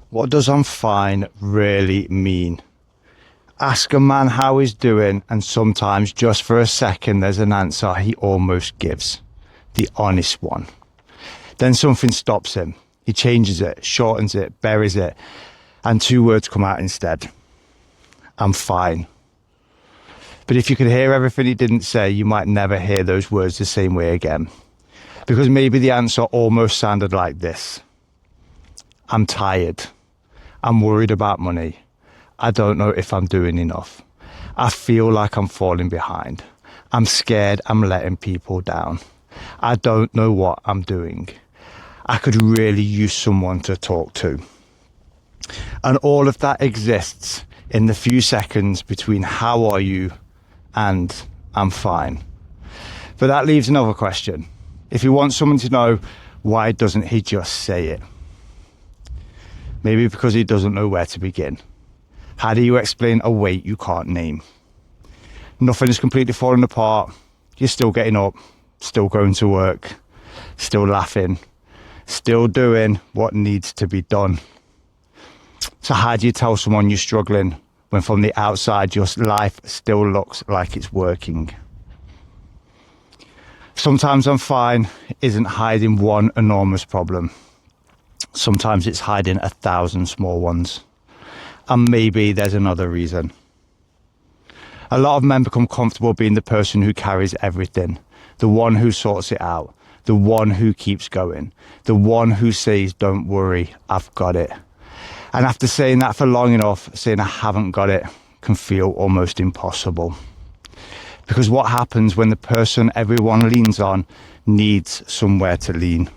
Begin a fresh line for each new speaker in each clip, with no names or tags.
What does "I'm fine" really mean? Ask a man how he's doing, and sometimes just for a second there's an answer he almost gives, the honest one. Then something stops him. He changes it, shortens it, buries it, and two words come out instead. "I'm fine." But if you could hear everything he didn't say, you might never hear those words the same way again. Because maybe the answer almost sounded like this: "I'm tired. I'm worried about money. I don't know if I'm doing enough. I feel like I'm falling behind. I'm scared I'm letting people down. I don't know what I'm doing. I could really use someone to talk to." And all of that exists in the few seconds between "how are you" and "I'm fine." But that leaves another question. If you want someone to know, why doesn't he just say it? Maybe because he doesn't know where to begin. How do you explain a weight you can't name? Nothing is completely falling apart. You're still getting up, still going to work, still laughing, still doing what needs to be done. So how do you tell someone you're struggling when from the outside your life still looks like it's working? Sometimes "I'm fine" isn't hiding one enormous problem. Sometimes it's hiding 1,000 small ones. And maybe there's another reason. A lot of men become comfortable being the person who carries everything, the one who sorts it out, the one who keeps going, the one who says, "Don't worry, I've got it." And after saying that for long enough, saying "I haven't got it" can feel almost impossible. Because what happens when the person everyone leans on needs somewhere to lean?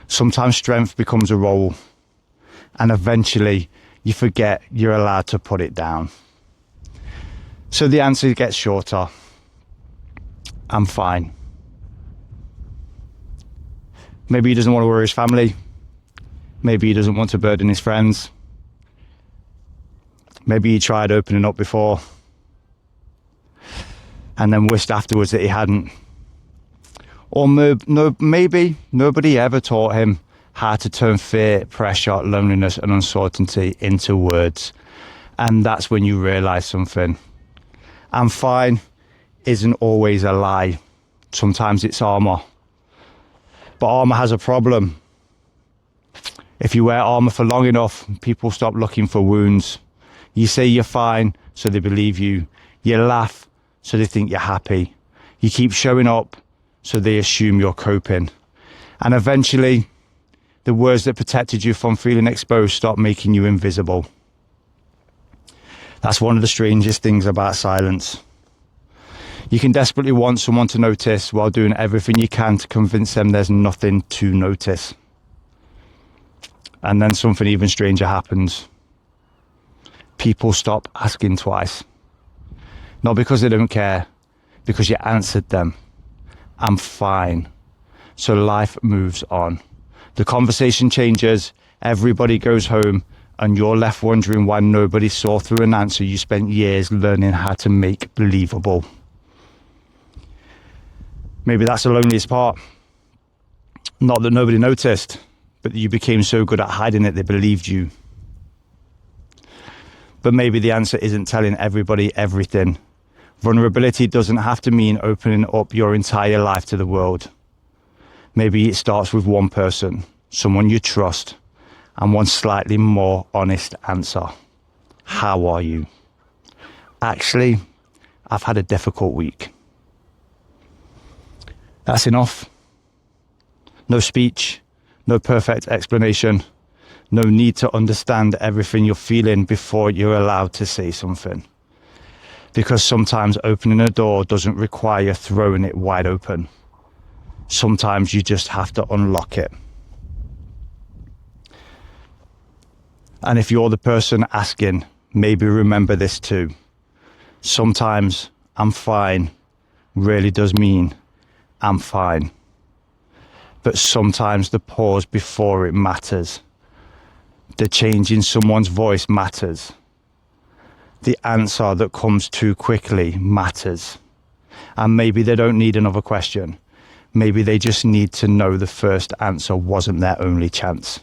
Sometimes strength becomes a role, and eventually you forget you're allowed to put it down. So the answer gets shorter. "I'm fine." Maybe he doesn't want to worry his family. Maybe he doesn't want to burden his friends. Maybe he tried opening up before and then wished afterwards that he hadn't. Or maybe nobody ever taught him how to turn fear, pressure, loneliness and uncertainty into words. And that's when you realize something. "I'm fine" isn't always a lie. Sometimes it's armor. But armor has a problem. If you wear armor for long enough, people stop looking for wounds. You say you're fine, so they believe you. You laugh, so they think you're happy. You keep showing up, so they assume you're coping. And eventually, the words that protected you from feeling exposed stop making you invisible. That's one of the strangest things about silence. You can desperately want someone to notice while doing everything you can to convince them there's nothing to notice. And then something even stranger happens. People stop asking twice. Not because they don't care, because you answered them. "I'm fine." So life moves on. The conversation changes, everybody goes home, and you're left wondering why nobody saw through an answer you spent years learning how to make believable. Maybe that's the loneliest part. Not that nobody noticed, but that you became so good at hiding it they believed you. But maybe the answer isn't telling everybody everything. Vulnerability doesn't have to mean opening up your entire life to the world. Maybe it starts with one person, someone you trust, and one slightly more honest answer. "How are you?" "Actually, I've had a difficult week." That's enough. No speech, no perfect explanation, no need to understand everything you're feeling before you're allowed to say something. Because sometimes opening a door doesn't require throwing it wide open. Sometimes you just have to unlock it. And if you're the person asking, maybe remember this too. Sometimes "I'm fine" really does mean "I'm fine." But sometimes the pause before it matters. The change in someone's voice matters. The answer that comes too quickly matters. And maybe they don't need another question. Maybe they just need to know the first answer wasn't their only chance.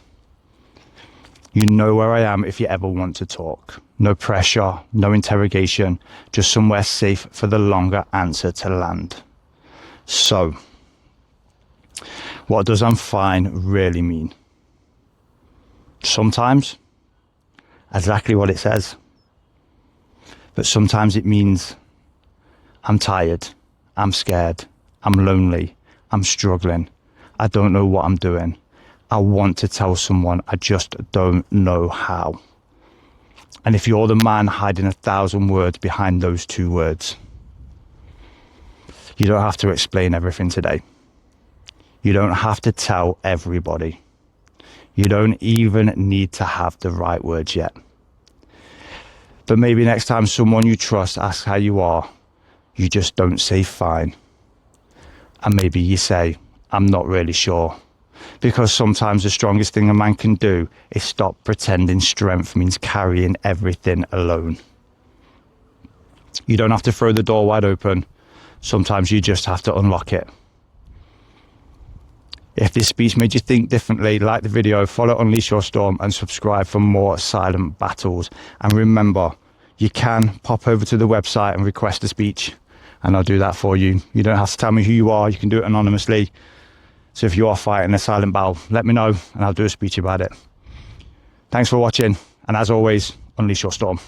You know where I am if you ever want to talk. No pressure, no interrogation, just somewhere safe for the longer answer to land. So, what does I'm fine really mean? Sometimes, exactly what it says. But sometimes it means I'm tired, I'm scared, I'm lonely, I'm struggling, I don't know what I'm doing. I want to tell someone, I just don't know how. And if you're the man hiding 1,000 words behind those 2 words, you don't have to explain everything today. You don't have to tell everybody. You don't even need to have the right words yet. But maybe next time someone you trust asks how you are, you just don't say fine. And maybe you say, I'm not really sure. Because sometimes the strongest thing a man can do is stop pretending strength means carrying everything alone. You don't have to throw the door wide open. Sometimes you just have to unlock it. If this speech made you think differently, like the video, follow Unleash Your Storm and subscribe for more silent battles. And remember, you can pop over to the website and request a speech, and I'll do that for you. You don't have to tell me who you are. You can do it anonymously. So if you are fighting a silent battle, let me know and I'll do a speech about it. Thanks for watching. And as always, Unleash Your Storm.